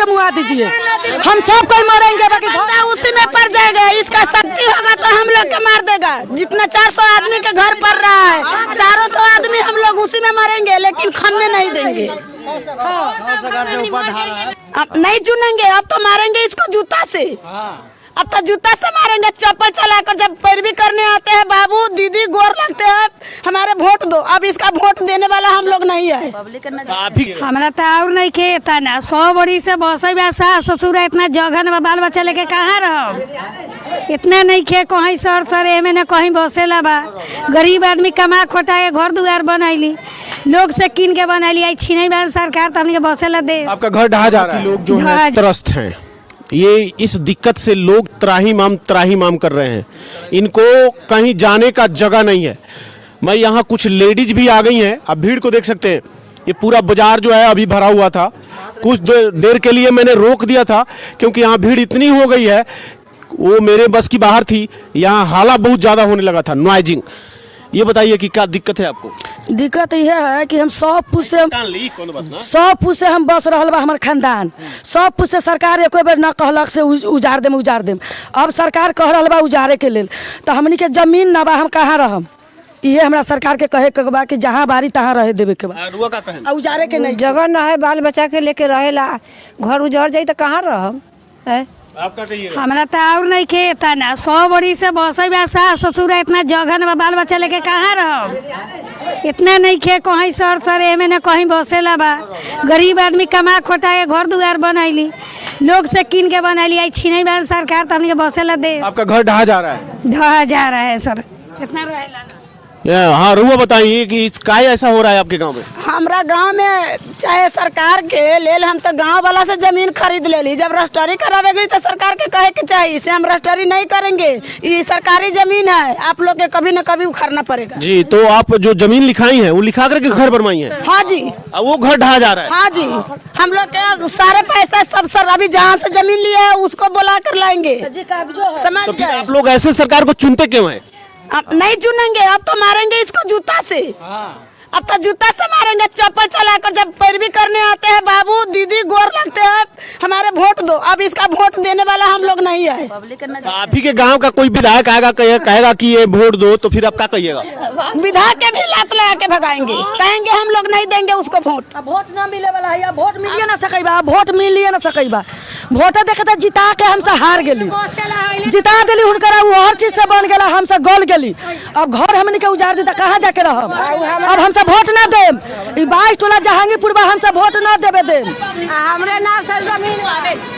मुआ दीजिए, हम सब कोई मरेंगे, बाकी उसी में पड़ जाएगा। इसका शक्ति होगा तो हम लोग के मार देगा। जितना 400 आदमी के घर पड़ रहा है, 400 आदमी हम लोग उसी में मरेंगे, लेकिन खाने नहीं देंगे। अब नहीं चुनेंगे, अब तो मारेंगे इसको जूता से। अब तो जूता से मारेंगे, चप्पल चलाकर। जब पैरवी करने आते हैं बाबू दीदी गोर लगते हैं, हमारे वोट दो। अब इसका वोट देने वाला हम लोग नहीं है। हमारा तो और नहीं खेता ना 100 बड़ी से बसे सास ससुर इतना जगह बाल बच्चा लेके कहाँ रहो, इतना नहीं खे कहीं सर एमे न कहीं बसेला बा। गरीब आदमी कमा खोटा के घर दुआर बनैली, लोग से किन के बनैली, आई छीने बा सरकार तो हमके बसेला दे। आपका घर ढहा जा रहा है, लोग जो है त्रस्त हैं। ये इस दिक्कत से लोग त्राहिमाम कर रहे हैं, इनको कहीं जाने का जगह नहीं है। मैं यहाँ कुछ लेडीज भी आ गई हैं, आप भीड़ को देख सकते हैं। ये पूरा बाजार जो है अभी भरा हुआ था, कुछ देर के लिए मैंने रोक दिया था क्योंकि यहाँ भीड़ इतनी हो गई है, वो मेरे बस की बाहर थी। यहाँ हाला बहुत ज़्यादा होने लगा था, नॉइजिंग। ये बताइए कि क्या दिक्कत है आपको? दिक्कत यह है कि हम 100 फुट से हम बस रहल बा। हमार खानदान 100 फुट से सरकार एको बेर न कहलक से उजाड़ देम। अब सरकार कह रहा बा उजाड़े के लेल, तो हमनी के जमीन न बा, हम कहाँ रहम? ये हमरा सरकार के कहे के बा कि जहाँ बारी तहाँ रहे देवे के बा, उजाड़े के नहीं। जगह न है, बाल बच्चा के लेके रहेला, घर उजड़ जाई तो कहाँ रहम? आपका कहिए। हमारा तो और नहीं खेता ना 100 बड़ी से बसे सास ससुर इतना जगह न बाल बच्चा लेके कहाँ रहो, इतना नहीं खे कहीं सर एमे न कहीं बसेला बा। गरीब आदमी कमा खोटा के घर दुआर बनैली, लोग से किन के बनैली, आई छीने बा सरकार तो हमके बसेला दे। आपका घर ढहा जा रहा है? ढहा जा रहा है सर, इतना रहेला। हाँ रुआ बताइए कि काय ऐसा हो रहा है आपके गांव में? हमारा गांव में चाहे सरकार के लेल हम तो गांव वाला से जमीन खरीद ले ली। जब रजिस्ट्री करावेगी तो सरकार के कहे के चाहिए, इसे हम रजिस्ट्री नहीं करेंगे, ये सरकारी जमीन है, आप लोग के कभी न कभी उखाड़ना पड़ेगा। जी, तो आप जो जमीन लिखाई है वो लिखा करके घर बनवाई है? हाँ जी। वो घर ढहा जा रहा है? हाँ जी, हम लोग के सारे पैसा सब सर अभी जहाँ से जमीन लिया है उसको बुला कर लाएंगे, समझ गए? आप लोग ऐसे सरकार को चुनते क्यों है? अब नहीं चुनेंगे, अब तो मारेंगे इसको जूता से। अब तो जूता से मारेंगे, चप्पल चलाकर। जब पैरवी करने आते हैं बाबू दीदी गोर लगते हैं, हमारे वोट दो। अब इसका वोट देने वाला हम लोग नहीं है। आप ही के गांव का कोई विधायक आएगा कहेगा कि ये वोट दो, तो फिर आप क्या कहिएगा? विधायक के भी लात लगा के भगाएंगे, कहेंगे हम लोग नहीं देंगे उसको वोट। वोट ना मिले वाला है, वोट मिलिए ना सकैबा, वोट मिलिए ना सकैबा। वोट देखते जिता के हमसे हार गेली, जिता दिली हुनकरा, वो हर चीज से बन गेला, हमसे गल गेली। अब घर हमनी के उजाड़ दी तो कहाँ जाके रहब? अब हमसे वोट ना देम, 22 टोला जहांगीरपुर में हमसे वोट ना देवे देम। हमरे नाम से जमीन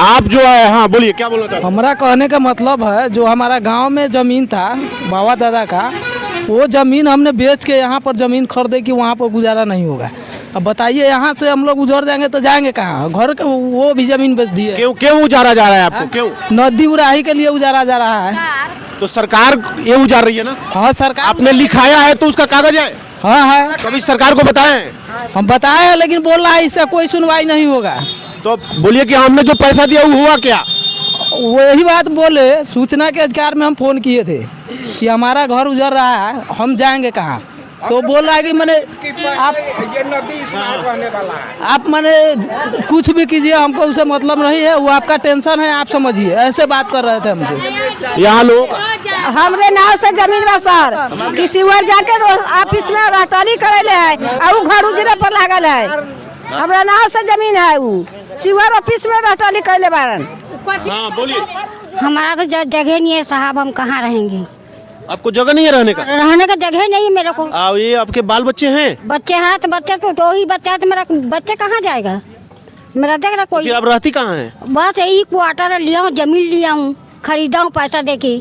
आप जो है, हाँ बोलिए क्या बोलना चाहते हैं? हमारा कहने का मतलब है, जो हमारा गांव में जमीन था बाबा दादा का, वो जमीन हमने बेच के यहाँ पर जमीन खरीदे कि वहाँ पर गुजारा नहीं होगा। अब बताइए, यहाँ से हम लोग उजड़ जाएंगे तो जाएंगे कहाँ? घर का वो भी जमीन बेच दी है। क्यों उजारा जा रहा है आपको? क्यों? नदी उड़ाही के लिए उजारा जा रहा है। तो सरकार ये उजाड़ रही है ना? हाँ सरकार, आपने लिखाया है तो उसका कागज है? हाँ है। कभी सरकार को बताएं? हम बताए, लेकिन बोल रहा है इससे कोई सुनवाई नहीं होगा। तो बोलिए कि हमने जो पैसा दिया वो हुआ क्या? वही बात बोले, सूचना के अधिकार में हम फोन किए थे कि हमारा घर उजड़ रहा है, हम जाएंगे कहाँ? तो बोल रहा है कि मैंने आप मैंने कुछ भी कीजिए, हमको उससे मतलब नहीं है, वो आपका टेंशन है, आप समझिए। ऐसे बात कर रहे थे हमसे यहाँ लोग। हमरे नाव से जमीन बा सर, किसी और जाके ऑफिस में रटली करे है, और घर उजरे पर लागल है। हमरा नाव से जमीन है, वो सीवर ऑफिस में रटली करे बारन। हाँ बोलिए। हमारा तो जगह नहीं है साहब, हम कहाँ रहेंगे? आपको जगह नहीं है रहने का? रहने का जगह नहीं है मेरे को। ये आपके बाल बच्चे हैं? बच्चे हैं तो बच्चे तो ही बच्चा है, तो मेरा बच्चे कहाँ जाएगा? मेरा देख रहा कोई। आप रहती कहाँ है? बस यही क्वार्टर लिया हूँ, जमीन लिया हूँ, खरीदा हूँ पैसा देके।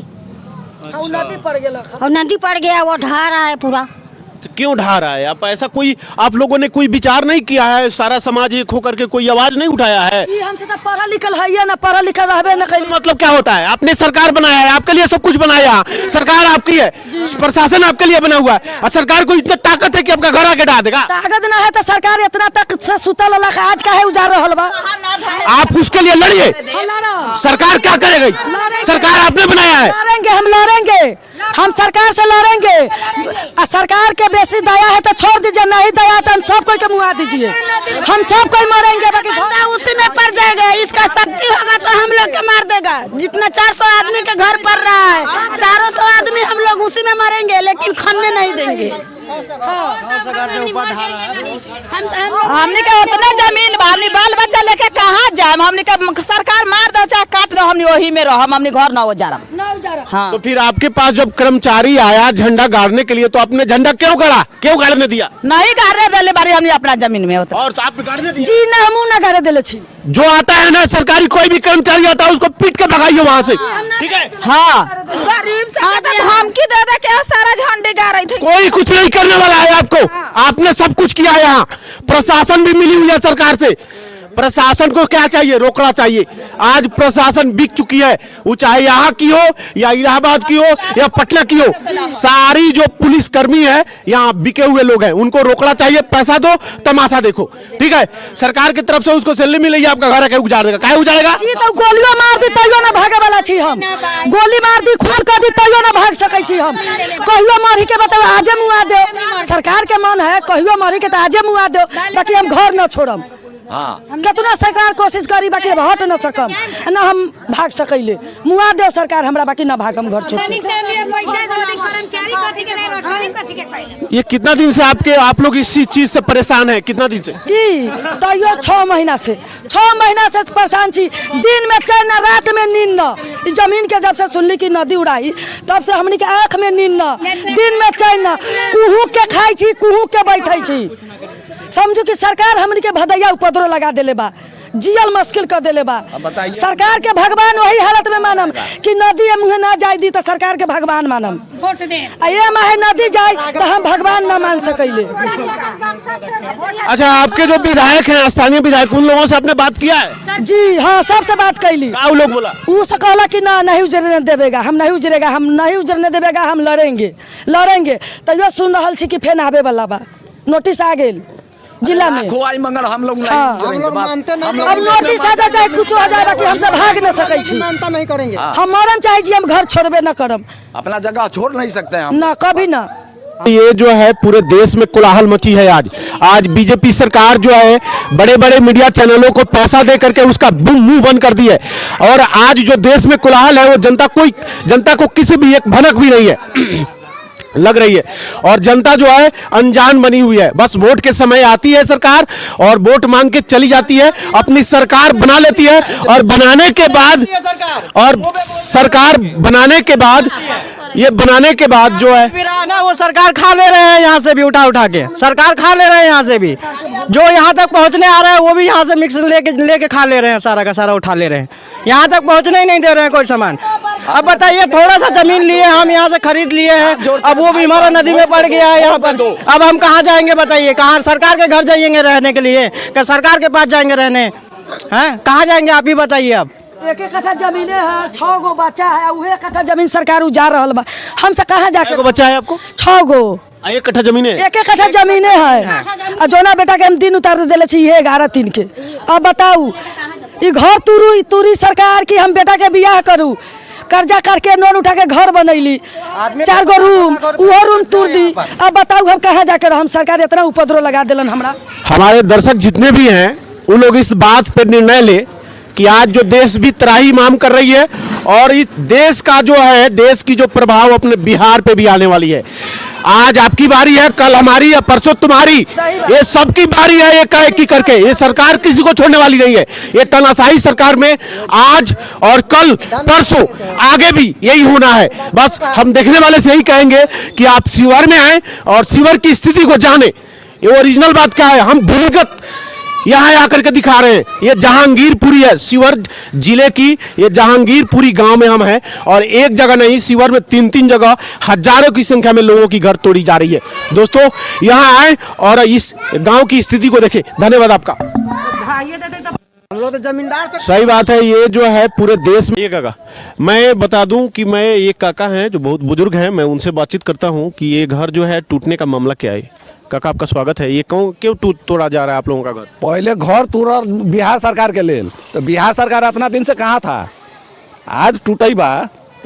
और नदी पड़ गया, और नदी पड़ गया, वो ढहा रहा है पूरा। तो क्यों ढा रहा है? आप ऐसा कोई, आप लोगों ने कोई विचार नहीं किया है? सारा समाज एक होकर के कोई आवाज नहीं उठाया है? हमसे तो पढ़ा लिखल है या ना पढ़ा लिखल रहबे न कइले। मतलब क्या होता है? आपने सरकार बनाया है, आपके लिए सब कुछ बनाया, सरकार आपकी है, प्रशासन आपके लिए बना हुआ है, और सरकार को इतना ताकत है कि आपका घर आके ढा देगा? ताकत ना है तो सरकार इतना तक से सुतल लखा आज काहे उजाड़ रहल बा? आप उसके लिए लड़िए, सरकार क्या करेगी? सरकार आपने बनाया है। लड़ेंगे, हम लड़ेंगे, हम सरकार से लड़ेंगे। सरकार के बेसी दया है तो छोड़ दीजिए, नहीं दया है तो हम सब कोई के मुआ दीजिए, हम सब कोई मरेंगे। बाकी उसी में पड़ जाएगा, इसका शक्ति होगा तो हम लोग के मार देगा। जितना 400 आदमी के घर पड़ रहा है, 400 आदमी हम लोग उसी में मरेंगे, लेकिन खनने नहीं देंगे। हमने के उतना जमीन हमने बाल बच्चा लेके कहाँ जाए, हमने के सरकार मार दो चाहे काट दो, हमने वही में रहो, हमने घर ना उजारा। हाँ। तो फिर आपके पास जब कर्मचारी आया झंडा गाड़ने के लिए तो आपने झंडा क्यों गाड़ा, क्यों गाड़ने दिया? नहीं गाड़ने दिले बारी हमने अपना जमीन में होता। और आप गाड़ने दिए? जी ना, हम ना गाड़े दिले छी। जो आता है ना सरकारी कोई भी कर्मचारी आता है उसको पीट के भगाइए वहाँ से, ठीक है? हाँ धमकी दे दे के सारा झंडे गा रही थी। कोई कुछ नहीं करने वाला है आपको, आपने सब कुछ किया है। यहाँ प्रशासन भी मिली हुई है सरकार से। प्रशासन को क्या चाहिए? रोकना चाहिए। आज प्रशासन बिक चुकी है, वो चाहे यहाँ की हो या इलाहाबाद की हो या पटना की हो, सारी जो पुलिस कर्मी है यहाँ बिके हुए लोग हैं, उनको रोकना चाहिए। पैसा दो, तमाशा देखो, ठीक है? सरकार की तरफ से उसको सैलरी मिलेगी, आपका घर है उजाड़ देगा। क्या उजाड़ेगा? जी तो गोलियों मार दी तैयो ना भागे वाला छी हम, गोली मार दी खून कर दी तैयो ना भाग सकै छी हम। कहियो मारी के बताओ आजे मुआ दो, सरकार के मन है कहियो मारी के तो आजे मुआ दो, बाकी हम घर न छोड़म। कितना सरकार कोशिश करी बाकी अब हट न सकम, ना हम भाग सकैले। मुआ दो सरकार हमरा, बाकी ना भागम घर छोड़। ये कितना दिन से आप लोग इसी चीज से परेशान है? कितना दिन से? की तैयो 6 महीना से परेशान छी। दिन में चैन न, रात में नींद न। इस जमीन के जब से सुनली की नदी उड़ाई तब से हमनी के आँख में नींद न, दिन में चैन न। कुहू के खाई छी, कुहू के बैठे छी। समझू कि सरकार हमनी के भदैया उपद्रो लगा देले बा, जियल मुश्किल कर देले बा। सरकार के भगवान वही हालत में मानम कि नदी मुँह ना जाए दी तो सरकार के भगवान मानम। ये माहे नदी जाए तो हम भगवान ना मान सकैले। अच्छा, आपके जो विधायक हैं, स्थानीय विधायक, उन लोगों से आपने बात किया है? जी हाँ, सबसे बात कैली। क्या लोग बोला? उससे कहला कि ना नहीं उजरने देवेगा, हम नहीं उजरेगा, हम नहीं उजरने देवेगा, हम लड़ेंगे। तो यो सुन रहा छी कि फेन आवे वाला बा, नोटिस आ गेल जिला में। मगर हम लोग मानते नहीं। अब नोटिस आ जाए चाहे कुछ हो जाए, बाकी हमसे भाग न सकै छी। मानता नहीं करेंगे। हम मरम चाहे जी, हम घर छोड़बे न करम, अपना जगह छोड़ नहीं सकते हैं ना कभी ना। ये जो है पूरे देश में कोलाहल मची है आज बीजेपी सरकार जो है बड़े बड़े मीडिया चैनलों को पैसा दे करके उसका मुंह बंद कर दी है। और आज जो देश में कोलाहल है वो जनता को किसी भी एक भनक भी नहीं है लग रही है। और जनता जो है अनजान बनी हुई है। बस वोट के समय आती है सरकार और वोट मांग के चली जाती है, अपनी सरकार बना लेती है। और बनाने के बाद जो है वो सरकार खा ले रहे हैं, यहाँ से भी उठा के सरकार खा ले रहे हैं। यहाँ से भी जो यहाँ तक पहुँचने आ रहा है वो भी यहाँ से मिक्स लेके खा ले रहे हैं, सारा का सारा उठा ले रहे हैं, यहाँ तक पहुँचने ही नहीं दे रहे हैं कोई सामान। अब बताइए, थोड़ा सा जमीन लिए हम यहाँ से खरीद लिए हैं, अब वो भी हमारा नदी में पड़ गया है यहाँ पर। अब हम कहाँ जाएंगे बताइए? कहाँ सरकार के घर जाएंगे रहने के लिए? क्या सरकार के पास जाएंगे रहने? हैं, कहाँ जाएंगे आप ही बताइए। अब 1 कट्ठा जमीन है, 6 गो बच्चा है, उहे कट्ठा जमीन सरकार उजाड़ रहल बा, हमसे कहाँ जाके? बच्चा है आपको? 6 गो। 1 कट्ठा जमीन है? 1 कट्ठा जमीन है। और जोना बेटा के हम दिन उतार देले छी 11-3 के। अब बताऊ, ई घर तुरी सरकार की हम बेटा के बियाह करू, कर्जा करके लोन उठा के घर बनैली, 4 गो रूम, वो रूम तोड़ दी। अब बताऊ हम कहाँ जाकर? हम सरकार इतना उपद्रव लगा दिलन हमरा। हमारे दर्शक जितने भी हैं वो लोग इस बात पर निर्णय ले कि आज जो देश भी त्राही माम कर रही है और इस देश का जो है, देश की जो प्रभाव अपने बिहार पे भी आने वाली है। आज आपकी बारी है, कल हमारी है, परसों तुम्हारी, ये सबकी बारी है एक करके। ये सरकार किसी को छोड़ने वाली नहीं है। ये तानाशाही सरकार में आज और कल परसों आगे भी यही होना है। बस हम देखने वाले से यही कहेंगे कि आप शिवर में आए और शिवर की स्थिति को जाने। ये ओरिजिनल बात क्या है, हम भूमिगत यहाँ आकर के दिखा रहे हैं। ये जहांगीरपुरी है, शिवर जिले की ये जहांगीरपुरी गांव में हम हैं और एक जगह नहीं, शिवर में 3 जगह हजारों की संख्या में लोगों की घर तोड़ी जा रही है। दोस्तों यहाँ आए और इस गांव की स्थिति को देखें। धन्यवाद आपका। हम लोग तो जमींदार। सही बात है, ये जो है पूरे देश में। ये काका, मैं बता दूं कि मैं ये काका हैं जो बहुत बुजुर्ग हैं, मैं उनसे बातचीत करता हूं कि ये घर जो है टूटने का मामला क्या है। काका आपका स्वागत है। ये क्यों तोड़ा जा रहा है आप लोगों का घर? पहले घर तोड़ा बिहार सरकार के लेल, तो बिहार सरकार इतना दिन से कहाँ था, आज टूटे बा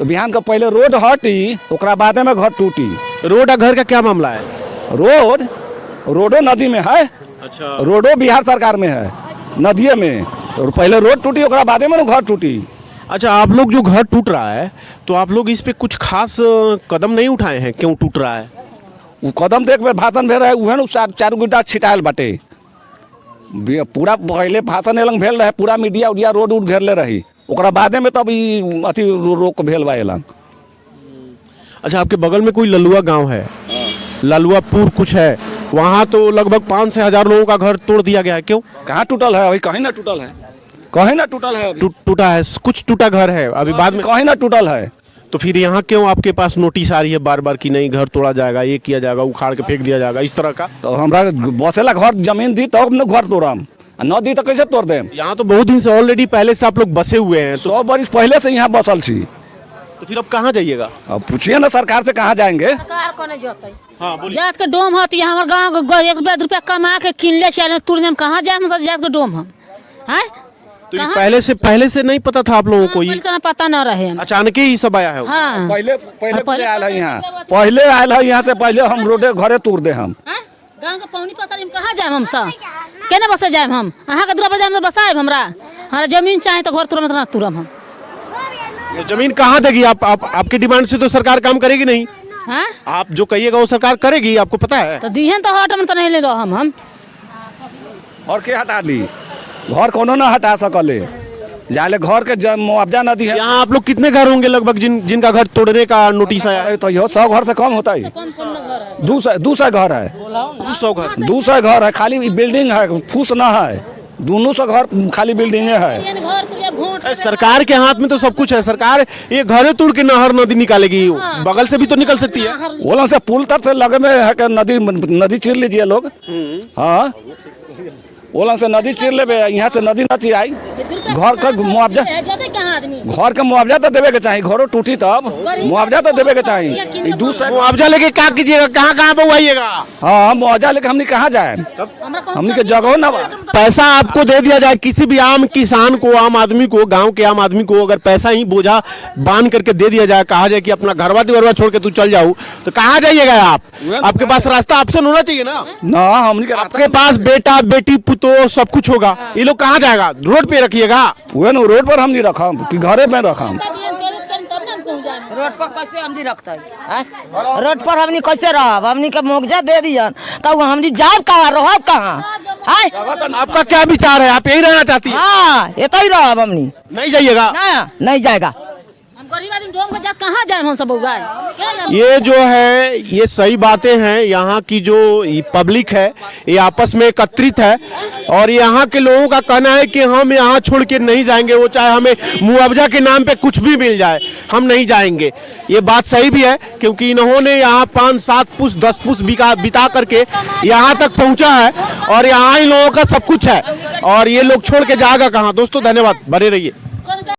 तो बिहान का पहले रोड हटी ओकरा बाद में घर टूटी। रोड और घर का क्या मामला है? रोडो नदी में है। अच्छा, रोडो बिहार सरकार में है, नदिये में। और पहले रोड टूटी ओकरा बाद में घर टूटी। अच्छा, आप लोग जो घर टूट रहा है तो आप लोग इस पे कुछ खास कदम नहीं उठाए हैं? क्यों टूट रहा है? वो कदम देख में भाषण भेल रहे उहे चारू गुटा छिटायल बाटे। पूरा पहले भाषण एलंग भेल रहे, पूरा मीडिया उडिया रोड उड घेरले रही, ओकरा बादे में तब ई अथी रोक भेल बा एलंग। अच्छा, आपके बगल में कोई ललुआ गांव है, ललुआपुर कुछ है, वहाँ तो लगभग 5 से 1000 लोगों का घर तोड़ दिया गया है। क्यों? कहाँ टूटल है? अभी कहीं ना टूटल है, कहीं ना टूटल है। टूटा है, कुछ टूटा घर है अभी बाद में, कहीं ना टूटल है। तो फिर यहाँ क्यों आपके पास नोटिस आ रही है बार बार कि नहीं घर तोड़ा जाएगा, ये किया जाएगा, उखाड़ के फेंक दिया जाएगा, इस तरह का? तो हमरा बसेला घर जमीन दी तब न घर तोड़म, न दी तो कैसे तोड़ देम? यहाँ तो बहुत दिन से ऑलरेडी पहले से आप लोग बसे हुए हैं, तो 100 बरिस पहले से यहाँ बसल छी। तो फिर अब कहाँ जाइएगा? अब पूछिए ना सरकार से कहाँ जाएंगे। हाँ बोलिए। जात के डोम होती है हमारे गाँव 1 रुपया कमा के किन ले चले तुरंत हम कहाँ जाए? हम जात के डोम हम हैं। तो ये पहले से नहीं पता था आप लोगों को? ये पता न रहे। अचानक ही सब आया है? हाँ, पहले आयल है यहाँ, पहले आयल है यहाँ से पहले हम रोडे घरे तोड़ दे हम। गाँव के पौनी पता नहीं कहाँ जाए हम सब, केना बसे जाए हम? अहाँ के दूरा पर जाए बसाए हमरा? हमारा जमीन चाहे तो घर तुरंत ना तुरम हम। ये जमीन कहाँ देगी? आपकी डिमांड से तो सरकार काम करेगी नहीं। हाँ, आप जो कहिएगा वो सरकार करेगी, आपको पता है। तो दिहन तो हट में तो नहीं ले रहो हम। और के हटा ली? घर कोनो ना हटा सकले, जाले घर के मुआवजा न दी है। यहाँ आप लोग कितने घर होंगे लगभग जिनका घर तोड़ने का नोटिस आया है? तो यो 100 घर से कम होता है। 200 घर है, 200 घर है, खाली बिल्डिंग है, फूस ना है। दोनों से घर खाली बिल्डिंग है। सरकार के हाथ में तो सब कुछ है। सरकार ये घरे तोड़ के नहर नदी निकालेगी, बगल से भी तो निकल सकती है। बोला से पुल तक से लगे में है कि नदी चीर लीजिए लोग। हाँ, बोला से नदी चीर ले, यहाँ से नदी न चिराई। घर का मुआवजा, घर का मुआवजा तो देवे के चाहिए। घरों टूटी तब मुआवजा तो देवे के चाहिए। मुआवजा लेके क्या कीजिएगा? कहाँ कहाँ बुआइएगा? हाँ, मुआवजा लेके हमने कहाँ जाए? हमने के जगह ना पैसा आपको दे दिया जाए, किसी भी आम किसान को, आम आदमी को, गांव के आम आदमी को अगर पैसा ही बोझा बांध करके दे दिया जाए, कहा जाए कि अपना घरवा दीवारवा छोड़ के तू चल जाओ, तो कहाँ जाइएगा आप? आपके पास रास्ता ऑप्शन होना चाहिए ना। हमने आपके पास बेटा बेटी पुतो सब कुछ होगा, ये लोग कहाँ जाएगा? रोड पे रखिएगा। वो ना रोड पर हम नहीं रखा कि घरे में रखा। रोड पर कैसे हमनी रखते? रोड पर हमनी कैसे रहब? हमनी के मुआवजा दे दियन तब हमनी जाब कहाँ, रहब कहाँ? आपका क्या विचार है? आप यही रहना चाहती है? हाँ, ये ही रहब हमनी। नहीं जाइएगा? ना, नहीं जाएगा। कहाँ जाए हम सब? ये जो है ये सही बातें हैं। यहाँ की जो पब्लिक है ये आपस में एकत्रित है और यहाँ के लोगों का कहना है कि हम यहाँ छोड़ के नहीं जाएंगे, वो चाहे हमें मुआवजा के नाम पे कुछ भी मिल जाए, हम नहीं जाएंगे। ये बात सही भी है क्योंकि इन्होंने यहाँ 5-7 पुश 10 पुश बिता करके यहाँ तक पहुँचा है और यहाँ इन लोगों का सब कुछ है और ये लोग छोड़ के जाएगा कहाँ? दोस्तों धन्यवाद, बने रहिए।